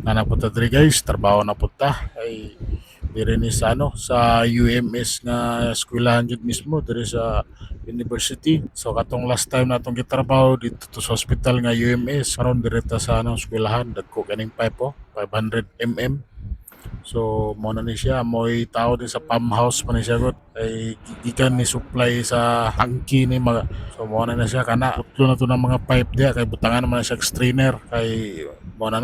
na napunta diri guys, trabaho na punta ay diri ni sa sa UMS nga eskwelahan jud mismo diri sa university. So katong last time natong gitrabaho dito to sa hospital nga UMS, karon diri ta sa eskwelahan dagko kaning pipe 500 mm. So mo na ni siya mo'y tao din sa pump house pa ni siya gud ay gikan ni supply sa tangki ni mga. So mo na siya kana putlo na to ng mga pipe diya kay butangan naman na siya strainer kay mo na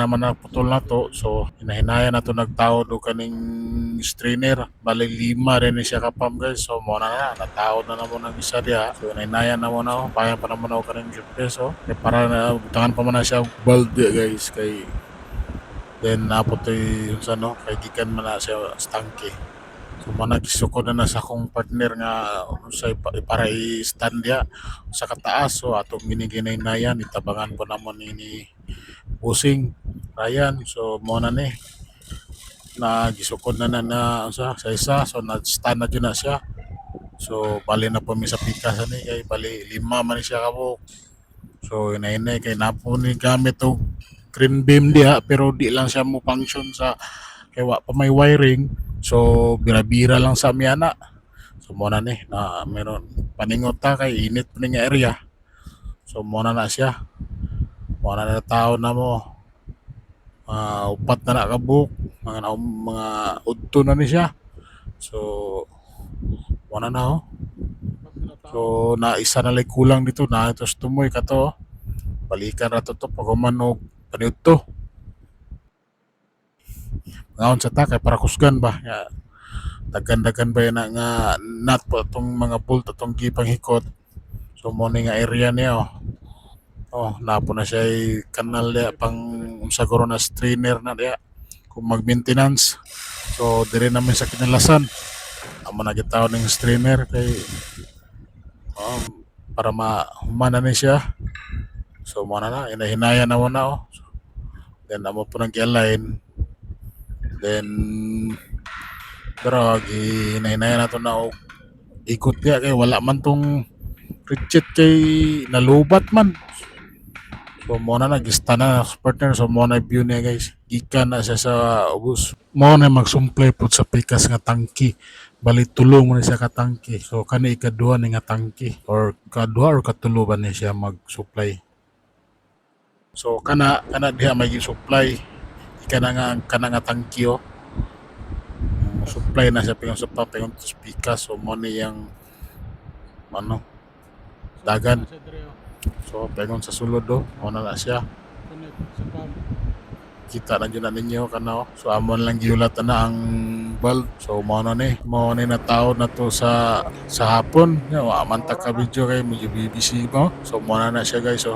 man na putol na to. So hinahinaya na to nagtao do kaning strainer bali lima rin ni siya ka pump guys. So mo na natao na namo ng isa diya. So hinahinaya na mo na bayan pa naman ako kaning 10 peso kay para na butangan pa man na siya bulb diya guys kay then napotoy sa kay gikan man na siya sa tangke. So managisukod na sa akong partner nga sa para i-stand dia sa kataas. So atong giniginay-nayan itabangan po namon ni Busing Ryan. So mo na ni na gisukod sa isa. So na-stand na dyan na siya. So bali na po mi sa pikas ni kay bali lima man siya kabuk. So inay kay napo ni gamit og green beam diha pero di lang siya mo function sa kay wa pa may wiring. So bira-bira lang sa amyana. So mo na ni na meron paningot ta kay init pa ni nga area. So mo na siya. Mo na tao na mo. Upat na kabuk mga udto na ni siya. So mo na So na isa na lang kulang dito na ito tumoy ka to. Balikan ra to pagmanog paniudto. Ngaon sa ta kay para kusgan ba nga dagan-dagan ba yan nga nut po itong mga bolt itong gipang hikot. So mo nga area niya napo na siya kanal niya pang siguro na strainer na niya kung mag-maintenance. So dire namin sa kinalasan amo na gitaw ng strainer kay para humana ni siya. So mo na inahinaya na mo na then amo po nang gi-align. Then pero ginahinaya na to na ikot kaya kay wala man tong rigid kay nalubat man. So mo na nag-ista na partner. So mo na view niya guys gikan na siya sa ubos. Mo na magsumplay po sa pikas nga tangki. Bali tulong mo na siya ka tangki. So kani ikaduha ni nga tangki or kaduha or katulo ba ni siya mag-supply. So kana diha may supply kana nga tangki supply na siya pingon sa papingon sa pikas. So mo ni yang dagan. So pingon sa sulod mo na siya. Kita na dyan na ninyo so amon lang giulat na ang bulb. So mo ni natao na to sa hapon man ta ka video kay medyo BBC mo. So mo na siya guys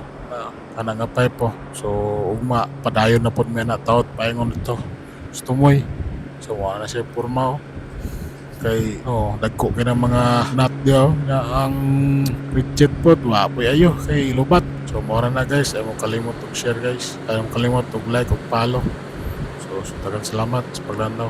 kana nga pipe so ugma padayon na pod mi na taot paingon ito tumoy. So mo na siya porma kay dagko kay ng mga nut diyo nga ang rigid pod wa poy ayo kay lubat. So mora na guys, ay mo kalimot og share guys, ay mo kalimot og like og follow. So tagang salamat sa paglandaw.